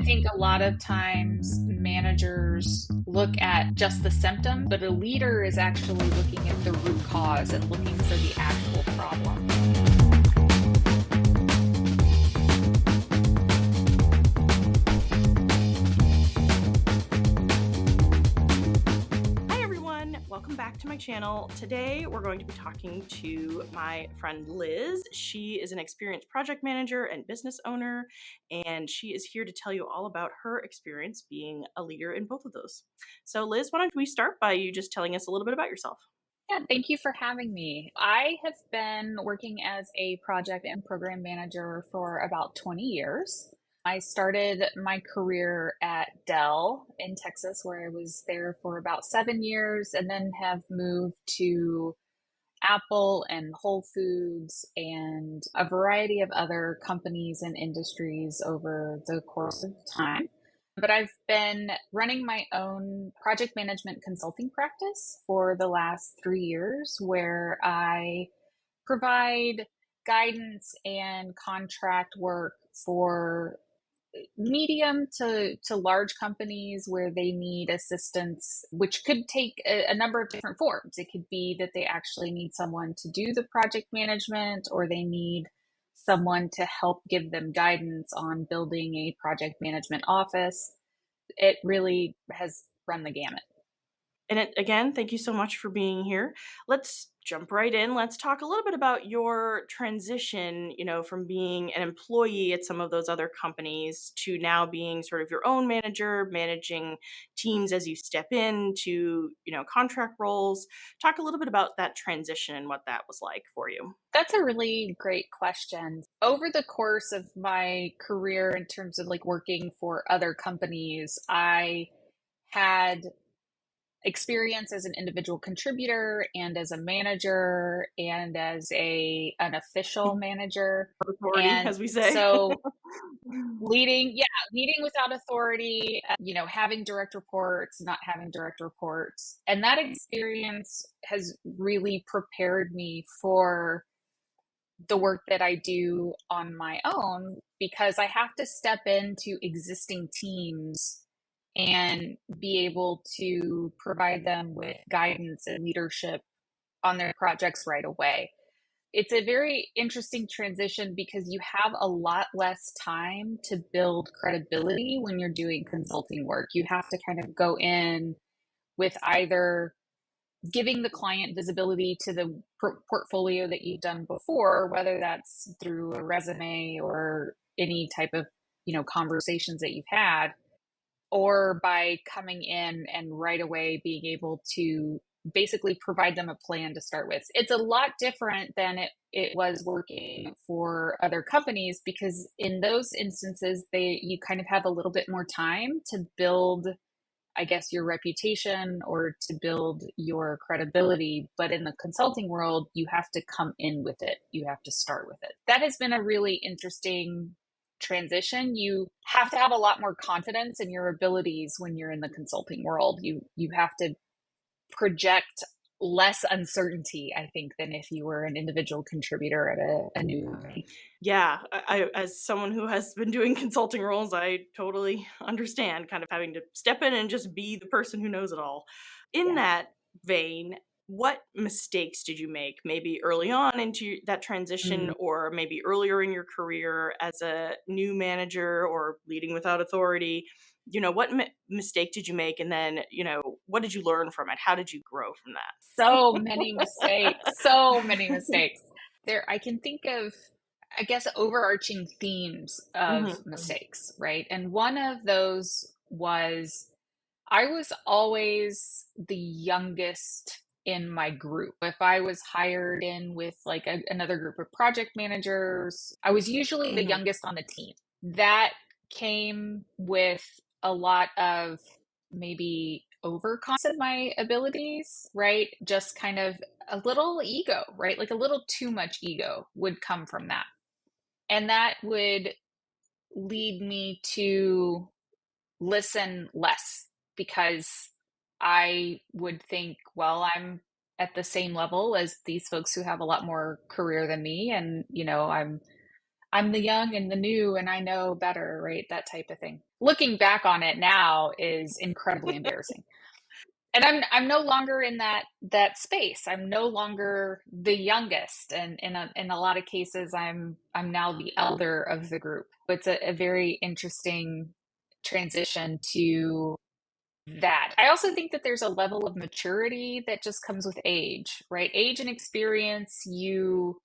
think a lot of times managers look at just the symptom, but a leader is actually looking at the root cause and looking for the actual problem. Welcome back to my channel. Today we're going to be talking to my friend Liz. She is an experienced project manager and business owner, and she is here to tell you all about her experience being a leader in both of those. So Liz, why don't we start by you just telling us a little bit about yourself? Yeah, thank you for having me. I have been working as a project and program manager for about 20 years. I started my career at Dell in Texas, where I was there for about 7 years, and then have moved to Apple and Whole Foods and a variety of other companies and industries over the course of time. But I've been running my own project management consulting practice for the last 3 years, where I provide guidance and contract work for medium to large companies where they need assistance, which could take a number of different forms. It could be that they actually need someone to do the project management, or they need someone to help give them guidance on building a project management office. It really has run the gamut. And again, thank you so much for being here. Let's jump right in. Let's talk a little bit about your transition, from being an employee at some of those other companies to now being sort of your own manager, managing teams as you step into, contract roles. Talk a little bit about that transition and what that was like for you. That's a really great question. Over the course of my career, in terms of like working for other companies, I had experience as an individual contributor and as a manager and as an official manager. Authority, And as we say. so leading without authority, having direct reports, not having direct reports. And that experience has really prepared me for the work that I do on my own, because I have to step into existing teams and be able to provide them with guidance and leadership on their projects right away. It's a very interesting transition because you have a lot less time to build credibility when you're doing consulting work. You have to kind of go in with either giving the client visibility to the portfolio that you've done before, whether that's through a resume or any type of, conversations that you've had, or by coming in and right away being able to basically provide them a plan to start with. It's a lot different than it was working for other companies, because in those instances, you kind of have a little bit more time to build, I guess, your reputation or to build your credibility. But in the consulting world, you have to come in with it. You have to start with it. That has been a really interesting transition. You have to have a lot more confidence in your abilities when you're in the consulting world. You have to project less uncertainty, I think, than if you were an individual contributor at a new company. Yeah, I, as someone who has been doing consulting roles, I totally understand kind of having to step in and just be the person who knows it all. In that vein, what mistakes did you make maybe early on into that transition, or maybe earlier in your career as a new manager or leading without authority? What mistake did you make? And then, what did you learn from it? How did you grow from that? So many mistakes. There, I can think of, I guess, overarching themes of mistakes, right? And one of those was I was always the youngest in my group. If I was hired in with like another group of project managers, I was usually the youngest on the team. That came with a lot of maybe overconfidence in my abilities, right? Just kind of a little ego, right? Like a little too much ego would come from that. And that would lead me to listen less, because I would think, well, I'm at the same level as these folks who have a lot more career than me, and I'm the young and the new and I know better, right? That type of thing. Looking back on it now is incredibly embarrassing. And I'm no longer in that space. I'm no longer the youngest, and in a lot of cases, I'm now the elder of the group. It's a very interesting transition to that. I also think that there's a level of maturity that just comes with age, right? Age and experience, you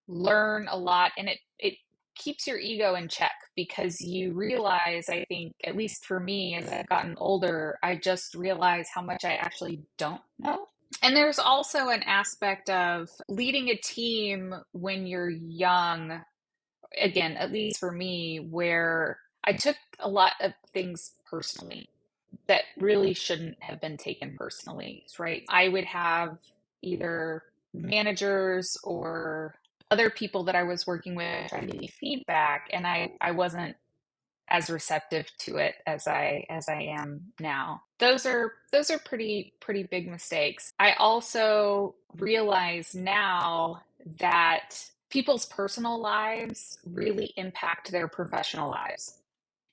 learn a lot, and it keeps your ego in check because you realize, I think, at least for me, as I've gotten older, I just realize how much I actually don't know. And there's also an aspect of leading a team when you're young, again, at least for me, where I took a lot of things personally that really shouldn't have been taken personally, right? I would have either managers or other people that I was working with try to give me feedback, and I wasn't as receptive to it as I am now. Those are pretty big mistakes. I also realize now that people's personal lives really impact their professional lives.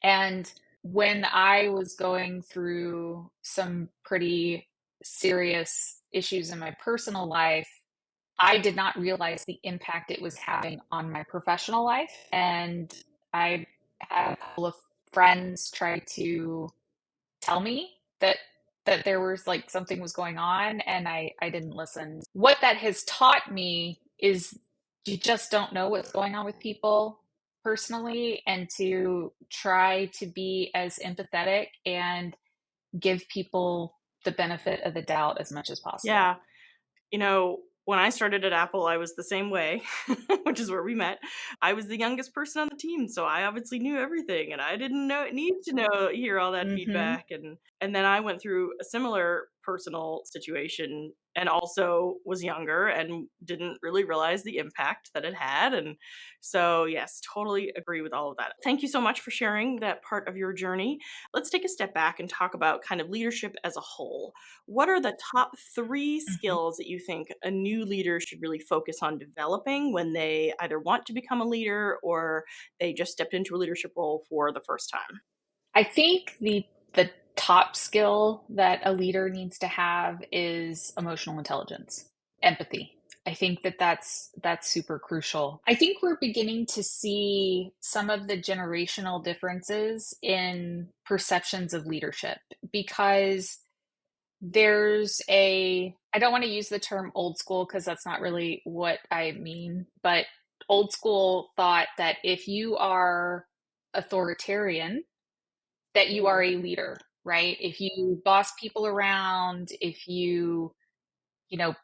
And when I was going through some pretty serious issues in my personal life, I did not realize the impact it was having on my professional life. And I had a couple of friends try to tell me that there was like something was going on, and I didn't listen. What that has taught me is you just don't know what's going on with people personally, and to try to be as empathetic and give people the benefit of the doubt as much as possible. Yeah. When I started at Apple, I was the same way, which is where we met. I was the youngest person on the team, so I obviously knew everything, and I didn't need to hear all that Mm-hmm. feedback. And then I went through a similar personal situation, and also was younger and didn't really realize the impact that it had. And so, yes, totally agree with all of that. Thank you so much for sharing that part of your journey. Let's take a step back and talk about kind of leadership as a whole. What are the top 3 Mm-hmm. skills that you think a new leader should really focus on developing when they either want to become a leader or they just stepped into a leadership role for the first time? I think the top skill that a leader needs to have is emotional intelligence, empathy. I think that that's super crucial. I think we're beginning to see some of the generational differences in perceptions of leadership, because I don't want to use the term old school because that's not really what I mean, but old school thought that if you are authoritarian, that you are a leader, right? If you boss people around, if you know,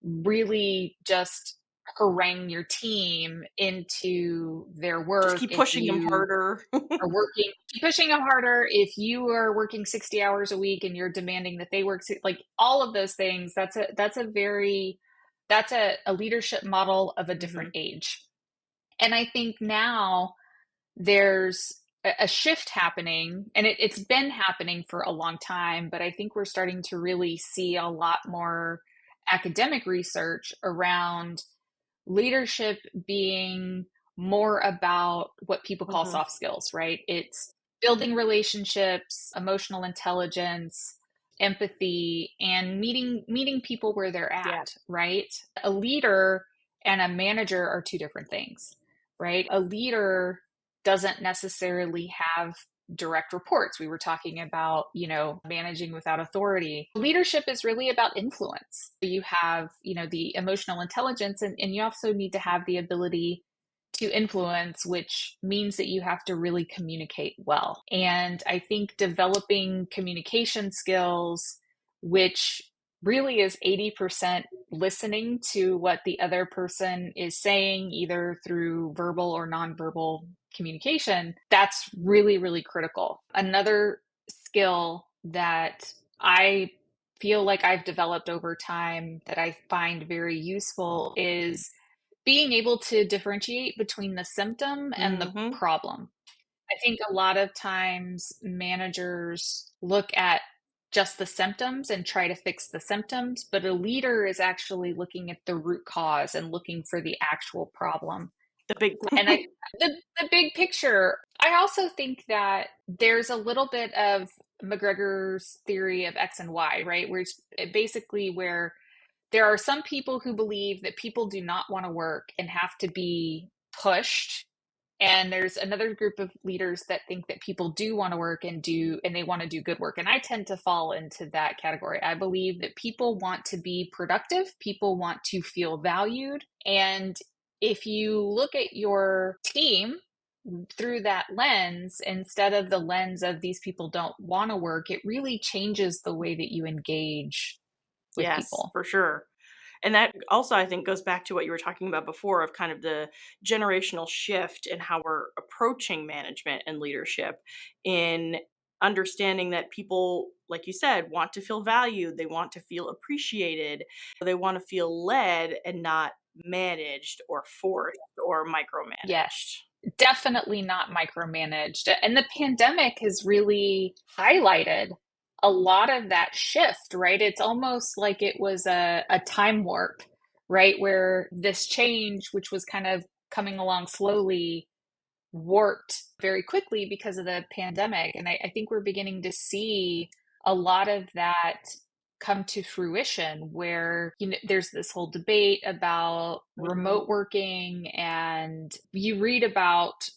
really just harangue your team into their Just work, keep if pushing them you harder. are working, pushing them harder, if you are working 60 hours a week and you're demanding that they work, like all of those things, that's a leadership model of a different Mhm. age. And I think now there's a shift happening, and it's been happening for a long time, but I think we're starting to really see a lot more academic research around leadership being more about what people call Mhm. soft skills, right? It's building relationships, emotional intelligence, empathy, and meeting people where they're Yeah. at, right? A leader and a manager are two different things, right? A leader doesn't necessarily have direct reports. We were talking about, managing without authority. Leadership is really about influence. You have, the emotional intelligence, and you also need to have the ability to influence, which means that you have to really communicate well. And I think developing communication skills, which really is 80% listening to what the other person is saying, either through verbal or nonverbal communication, that's really, really critical. Another skill that I feel like I've developed over time that I find very useful is being able to differentiate between the symptom and the Mhm. problem. I think a lot of times managers look at just the symptoms and try to fix the symptoms, but a leader is actually looking at the root cause and looking for the actual problem The big And the big picture, I also think that there's a little bit of McGregor's theory of X and Y, right? Where it's basically where there are some people who believe that people do not want to work and have to be pushed. And there's another group of leaders that think that people do want to work and they want to do good work. And I tend to fall into that category. I believe that people want to be productive, people want to feel valued. And if you look at your team through that lens, instead of the lens of these people don't want to work, it really changes the way that you engage with Yes, people. for sure. And that also, I think, goes back to what you were talking about before of kind of the generational shift in how we're approaching management and leadership, in understanding that people, like you said, want to feel valued, they want to feel appreciated, they want to feel led and not managed or forced or micromanaged. Yes, definitely not micromanaged. And the pandemic has really highlighted a lot of that shift, right? It's almost like it was a time warp, right? Where this change, which was kind of coming along slowly, warped very quickly because of the pandemic. And I think we're beginning to see a lot of that come to fruition where there's this whole debate about Mhm. remote working, and you read about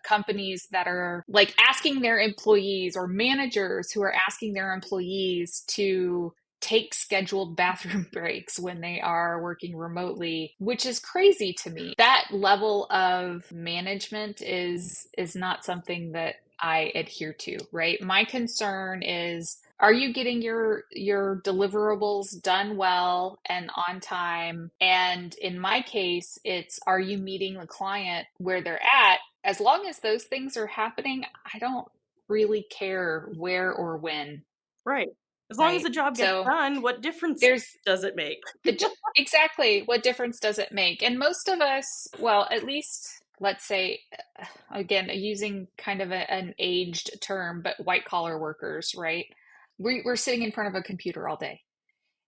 companies that are like asking their employees, or managers who are asking their employees to take scheduled bathroom breaks when they are working remotely, which is crazy to me. That level of management is not something that I adhere to, right? My concern is, are you getting your deliverables done well and on time? And in my case, it's, are you meeting the client where they're at? As long as those things are happening, I don't really care where or when, Right. As long as right? the job gets So done, what difference there's does it make? exactly, what difference does it make? And most of us, well, at least let's say, again, using kind of an aged term, but white collar workers, right? We're sitting in front of a computer all day.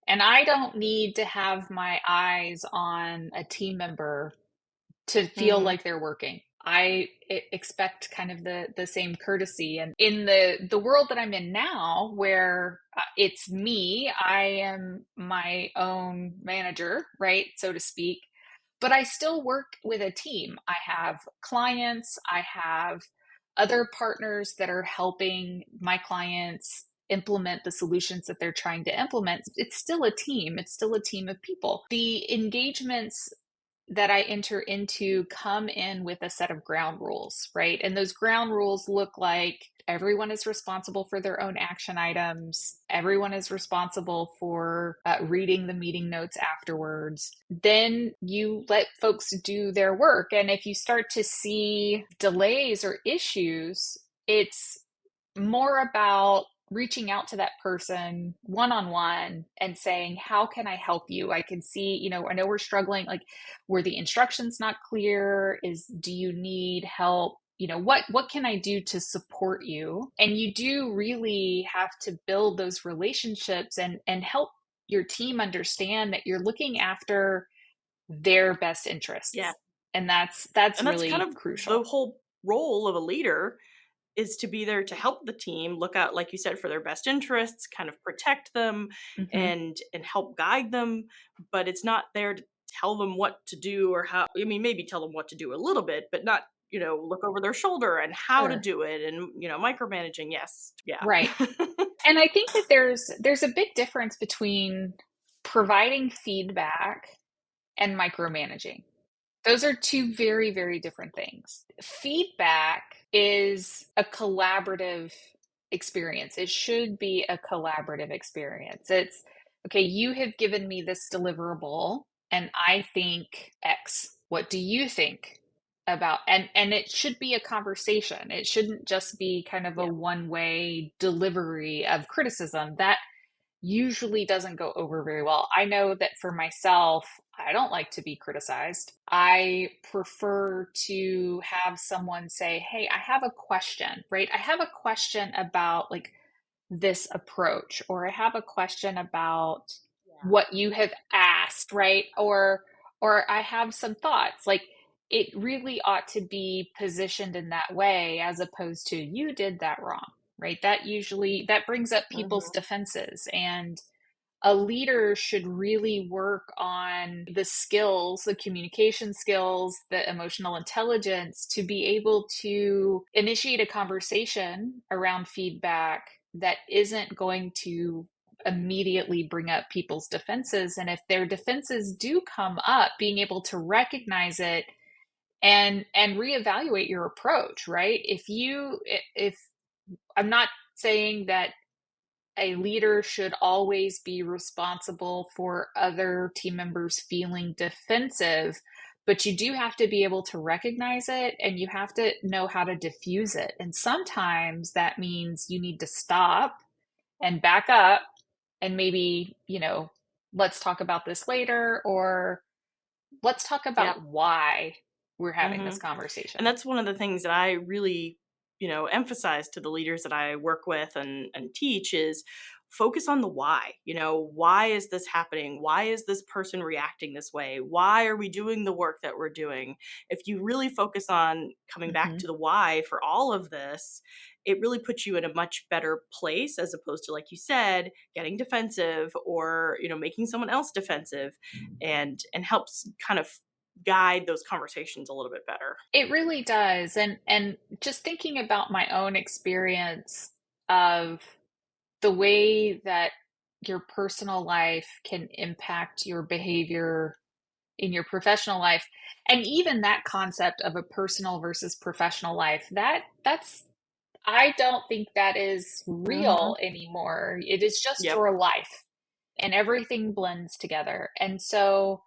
And I don't need to have my eyes on a team member to feel Mhm. like they're working. I expect kind of the same courtesy. And in the world that I'm in now, where it's me, I am my own manager, right, so to speak. But I still work with a team. I have clients. I have other partners that are helping my clients implement the solutions that they're trying to implement. It's still a team. It's still a team of people. The engagements that I enter into come in with a set of ground rules, right? And those ground rules look like everyone is responsible for their own action items. Everyone is responsible for reading the meeting notes afterwards. Then you let folks do their work. And if you start to see delays or issues, it's more about reaching out to that person one on one and saying, how can I help you? I can see, I know we're struggling. Like, were the instructions not clear? Do you need help? What can I do to support you? And you do really have to build those relationships and help your team understand that you're looking after their best Yeah. interests. And that's And that's kind really of the crucial. whole role of a leader, is to be there to help the team look out, like you said, for their best interests, kind of protect them Hmm. and help guide them, but it's not there to tell them what to do or how. I mean, maybe tell them what to do a little bit, but not, look over their shoulder and how to Sure. do it, and micromanaging. Yes. Yeah. Right. And I think that there's a big difference between providing feedback and micromanaging. Those are two very, very different things. Feedback is a collaborative experience. It should be a collaborative experience. It's, okay, you have given me this deliverable and I think X. What do you think about, and it should be a conversation. It shouldn't just be kind of a Yeah. one-way delivery of criticism. That usually doesn't go over very well. I know that for myself, I don't like to be criticized. I prefer to have someone say, hey, I have a question, right? I have a question about like this approach, or I have a question about Yeah. what you have asked, right? Or I have some thoughts. Like, it really ought to be positioned in that way as opposed to you did that wrong, right? That brings up people's Mhm. defenses, and a leader should really work on the skills, the communication skills, the emotional intelligence to be able to initiate a conversation around feedback that isn't going to immediately bring up people's defenses. And if their defenses do come up, being able to recognize it and reevaluate your approach, right? If I'm not saying that a leader should always be responsible for other team members feeling defensive, but you do have to be able to recognize it and you have to know how to diffuse it. And sometimes that means you need to stop and back up and maybe, let's talk about this later, or let's talk Yeah. about why we're having this Mhm. And conversation. that's one of the things that I really, emphasize to the leaders that I work with and teach is focus on the why. Why is this happening? Why is this person reacting this way? Why are we doing the work that we're doing? If you really focus on coming back Hmm. to the why for all of this, it really puts you in a much better place as opposed to, like you said, getting defensive or, making someone else defensive and helps kind of guide those conversations a little bit better. It really does. And just thinking about my own experience of the way that your personal life can impact your behavior in your professional life, and even that concept of a personal versus professional life, that's I don't think that is Mhm. real anymore. It is just Yep. your life and everything blends together. And so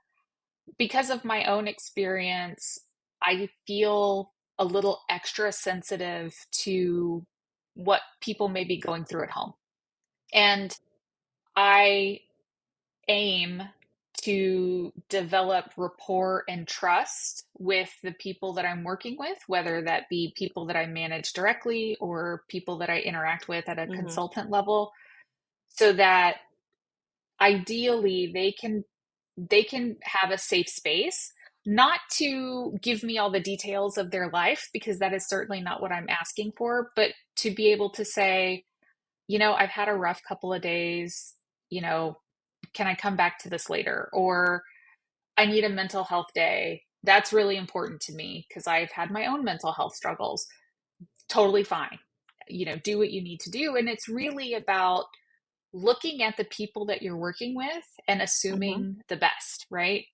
because of my own experience, I feel a little extra sensitive to what people may be going through at home. And I aim to develop rapport and trust with the people that I'm working with, whether that be people that I manage directly or people that I interact with at a Mhm. consultant level, so that ideally they can have a safe space, not to give me all the details of their life because that is certainly not what I'm asking for, but to be able to say, I've had a rough couple of days, you know can I come back to this later? Or I need a mental health day. That's really important to me because I've had my own mental health struggles. Totally fine. Do what you need to do. And it's really about looking at the people that you're working with and Mhm. assuming the best, right?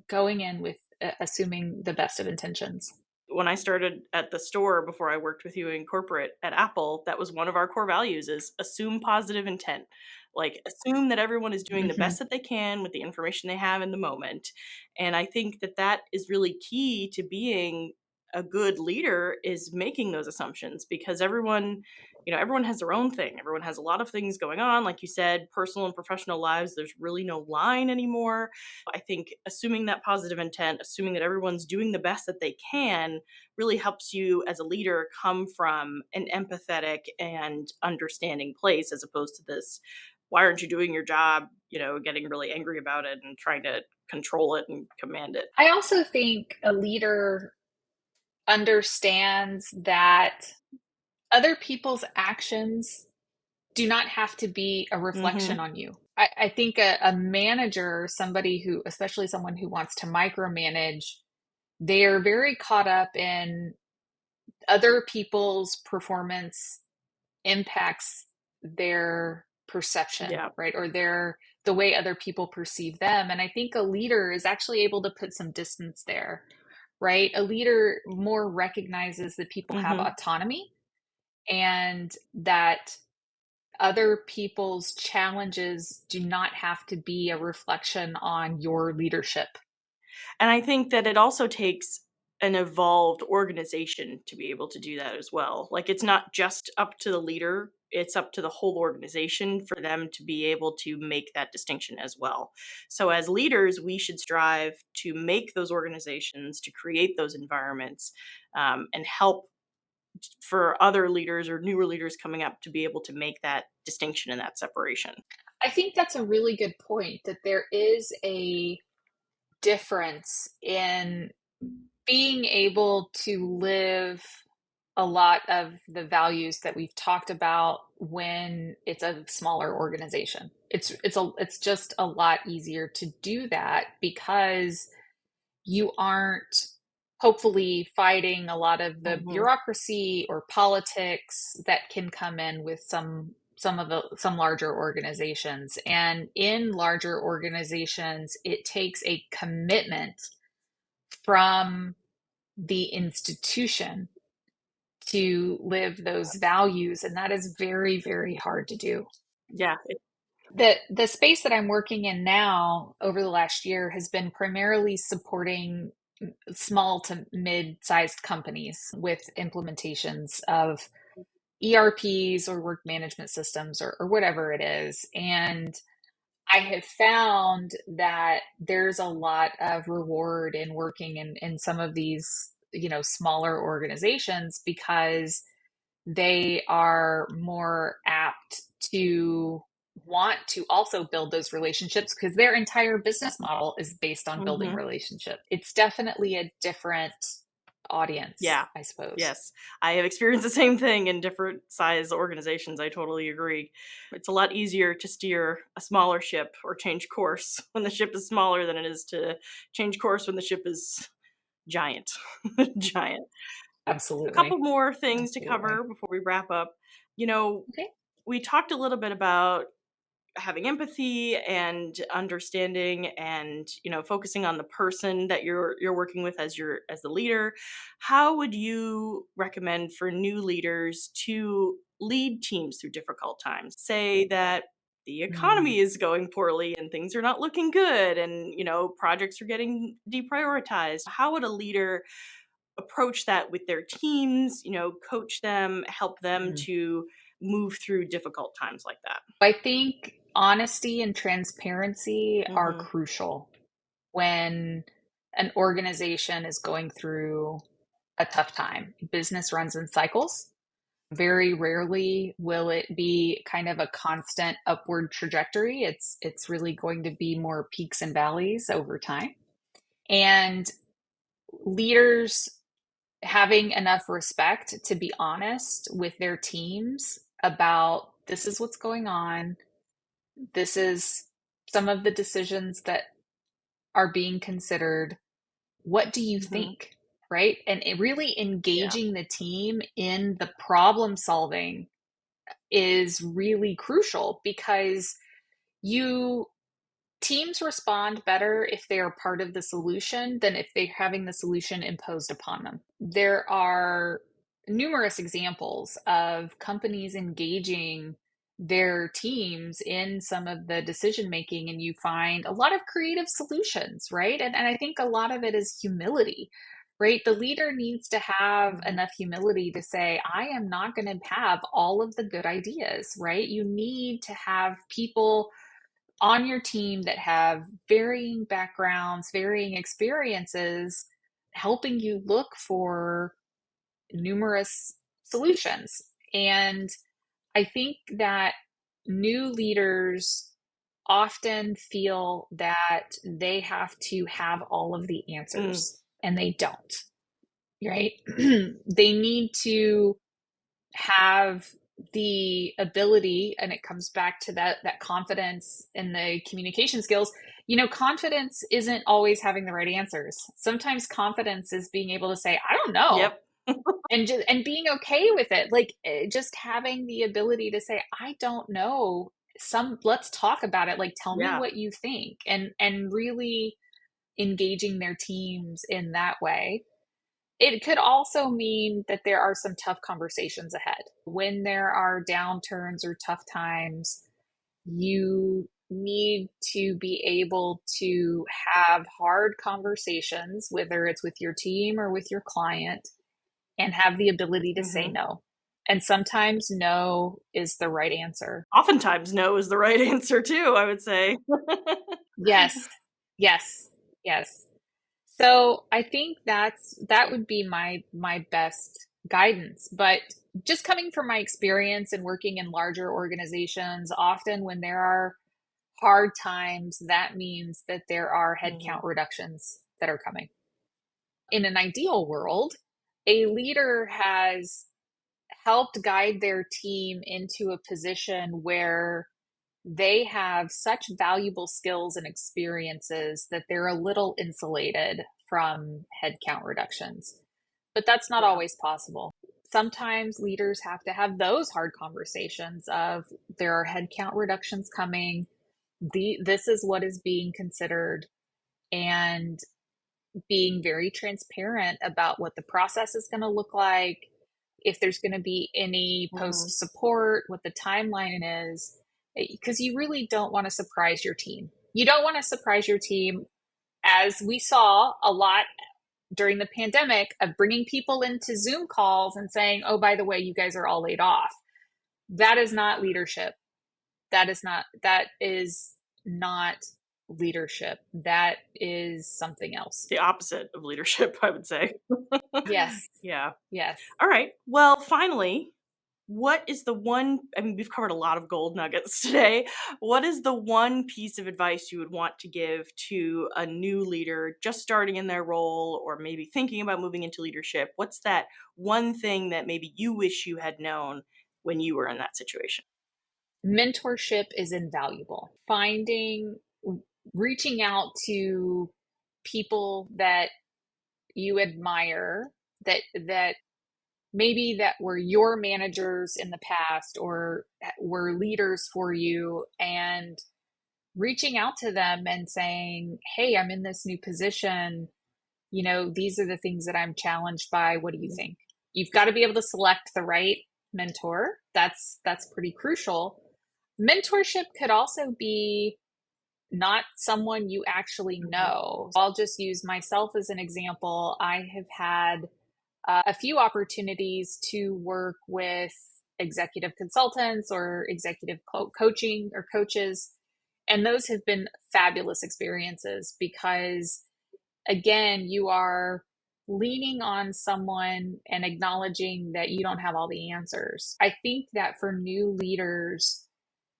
Going in with assuming the best of intentions. When I started at the store before I worked with you in corporate at Apple, that was one of our core values is assume positive intent. Like assume that everyone is doing the Hmm. best that they can with the information they have in the moment. And I think that that is really key to being a good leader is making those assumptions because everyone has their own thing. Everyone has a lot of things going on. Like you said, personal and professional lives, there's really no line anymore. I think assuming that positive intent, assuming that everyone's doing the best that they can, really helps you as a leader come from an empathetic and understanding place as opposed to this, why aren't you doing your job, getting really angry about it and trying to control it and command it. I also think a leader understands that other people's actions do not have to be a reflection Mhm. on you. I think a manager, somebody who, especially someone who wants to micromanage, they're very caught up in other people's performance impacts their perception, Yeah. right? Or the way other people perceive them. And I think a leader is actually able to put some distance there, right? A leader more recognizes that people have Mhm. autonomy and that other people's challenges do not have to be a reflection on your leadership. And I think that it also takes an evolved organization to be able to do that as well. Like it's not just up to the leader, it's up to the whole organization for them to be able to make that distinction as well. So as leaders, we should strive to make those organizations, to create those environments, and help for other leaders or newer leaders coming up to be able to make that distinction and that separation. I think that's a really good point, that there is a difference in being able to live a lot of the values that we've talked about when it's a smaller organization. It's just a lot easier to do that because you aren't hopefully fighting a lot of the Hmm. bureaucracy or politics that can come in with some larger organizations. And in larger organizations, it takes a commitment from the institution to live those values, and that is very, very hard to do. Yeah. The space that I'm working in now over the last year has been primarily supporting small to mid-sized companies with implementations of ERPs or work management systems or whatever it is. And I have found that there's a lot of reward in working in some of these, smaller organizations because they are more apt to want to also build those relationships because their entire business model is based on building Hmm. relationship. It's definitely a different audience, Yeah. I suppose. Yes. I have experienced the same thing in different size organizations. I totally agree. It's a lot easier to steer a smaller ship or change course when the ship is smaller than it is to change course when the ship is giant. Giant. A couple Absolutely. more things to Absolutely. cover before we wrap up. You know, Okay. we talked a little bit about having empathy and understanding and focusing on the person that you're working with as the leader. How would you recommend for new leaders to lead teams through difficult times? Say that the Mm. economy is going poorly and things are not looking good and projects are getting deprioritized. How would a leader approach that with their teams, coach them, help them Mm. to move through difficult times like that? I think honesty and transparency are Mhm. crucial when an organization is going through a tough time. Business runs in cycles. Very rarely will it be kind of a constant upward trajectory. It's really going to be more peaks and valleys over time. And leaders having enough respect to be honest with their teams about this is what's going on. This is some of the decisions that are being considered. What do you Mhm. think? Right? And it really Yeah. engaging the team in the problem solving is really crucial because you teams respond better if they are part of the solution than if they're having the solution imposed upon them. There are numerous examples of companies engaging their teams in some of the decision making, and you find a lot of creative solutions, right? And I think a lot of it is humility, right? The leader needs to have Mhm. enough humility to say, I am not going to have all of the good ideas, right? You need to have people on your team that have varying backgrounds, varying experiences, helping you look for numerous solutions. And I think that new leaders often feel that they have to have all of the Mm. answers, and they don't, right? They need to have the ability, and it comes back to that confidence and the communication skills. Confidence isn't always having the right answers. Sometimes confidence is being able to say, I don't know, Yep. and being okay with it, like just having the ability to say, I don't know, let's talk about it, like tell me Yeah. what you think, and really engaging their teams in that way. It could also mean that there are some tough conversations ahead. When there are downturns or tough times, you need to be able to have hard conversations, whether it's with your team or with your client, and have the ability to say Mhm. no. And sometimes no is the right answer. Oftentimes, no is the right answer too, I would say. Yes, yes, yes. So I think that would be my best guidance. But just coming from my experience and working in larger organizations, often when there are hard times, that means that there are Mhm. headcount reductions that are coming. In an ideal world, a leader has helped guide their team into a position where they have such valuable skills and experiences that they're a little insulated from headcount reductions. But that's not Yeah. always possible. Sometimes leaders have to have those hard conversations of there are headcount reductions coming. This is what is being considered, and being very transparent about what the process is going to look like, if there's going to be any Mhm. post support, what the timeline is, because you really don't want to surprise your team. You don't want to surprise your team, as we saw a lot during the pandemic, of bringing people into Zoom calls and saying, oh, by the way, you guys are all laid off. That is not leadership. That is not leadership. That is something else. The opposite of leadership, I would say. Yes. Yeah. Yes. All right. Well, finally, what is the one, I mean, we've covered a lot of gold nuggets today. What is the one piece of advice you would want to give to a new leader just starting in their role or maybe thinking about moving into leadership? What's that one thing that maybe you wish you had known when you were in that situation? Mentorship is invaluable. Reaching out to people that you admire, that maybe that were your managers in the past or were leaders for you, and reaching out to them and saying, hey, I'm in this new position. These are the things that I'm challenged by. What do you think? You've got to be able to select the right mentor. That's pretty crucial. Mentorship could also be not someone you actually Mhm. know. I'll just use myself as an example. I have had a few opportunities to work with executive consultants or executive coaching or coaches. And those have been fabulous experiences because, again, you are leaning on someone and acknowledging that you don't have all the answers. I think that for new leaders,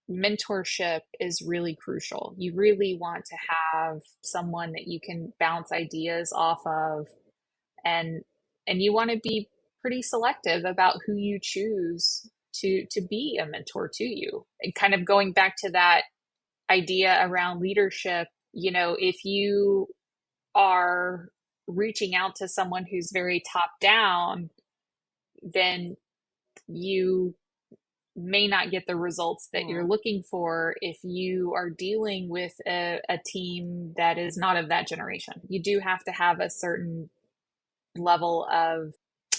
mentorship is really crucial. You really want to have someone that you can bounce ideas off of, and you want to be pretty selective about who you choose to be a mentor to you. And kind of going back to that idea around leadership, if you are reaching out to someone who's very top down, then you may not get the results that you're Mhm. looking for if you are dealing with a team that is not of that generation. You do have to have a certain level of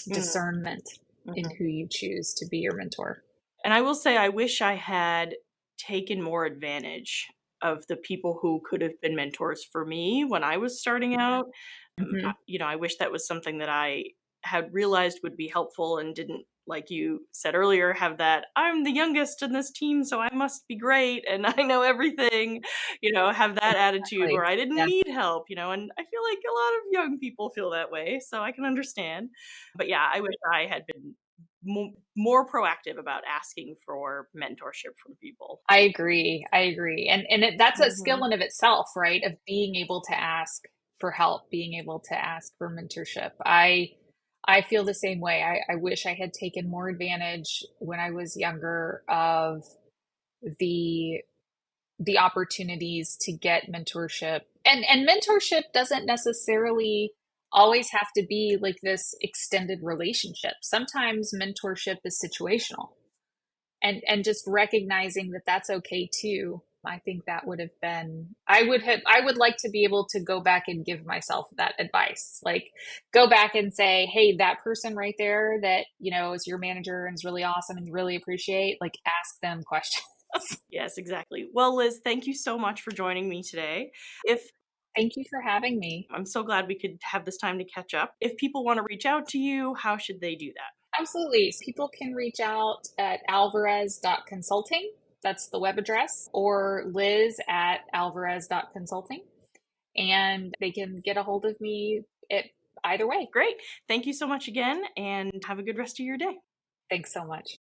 Mhm. discernment in Mhm. who you choose to be your mentor. And I will say, I wish I had taken more advantage of the people who could have been mentors for me when I was starting out. Mm-hmm. I wish that was something that I had realized would be helpful and didn't, like you said earlier, have that I'm the youngest in this team, so I must be great and I know everything, have that attitude Exactly. where I didn't Yeah. need help, and I feel like a lot of young people feel that way, so I can understand. But yeah, I wish I had been more proactive about asking for mentorship from people. I agree. I agree. That's a skill Mhm. in of itself, right? Of being able to ask for help, being able to ask for mentorship. I feel the same way. I wish I had taken more advantage when I was younger of the opportunities to get mentorship. And mentorship doesn't necessarily always have to be like this extended relationship. Sometimes mentorship is situational, and just recognizing that that's okay too. I think that would have been, I would like to be able to go back and give myself that advice. Like, go back and say, hey, that person right there that, is your manager and is really awesome and you really appreciate, like, ask them questions. Yes, exactly. Well, Liz, thank you so much for joining me today. If Thank you for having me. I'm so glad we could have this time to catch up. If people want to reach out to you, how should they do that? Absolutely. People can reach out at alvarez.consulting. That's the web address, or Liz at alvarez.consulting. And they can get a hold of me at either way. Great. Thank you so much again, and have a good rest of your day. Thanks so much.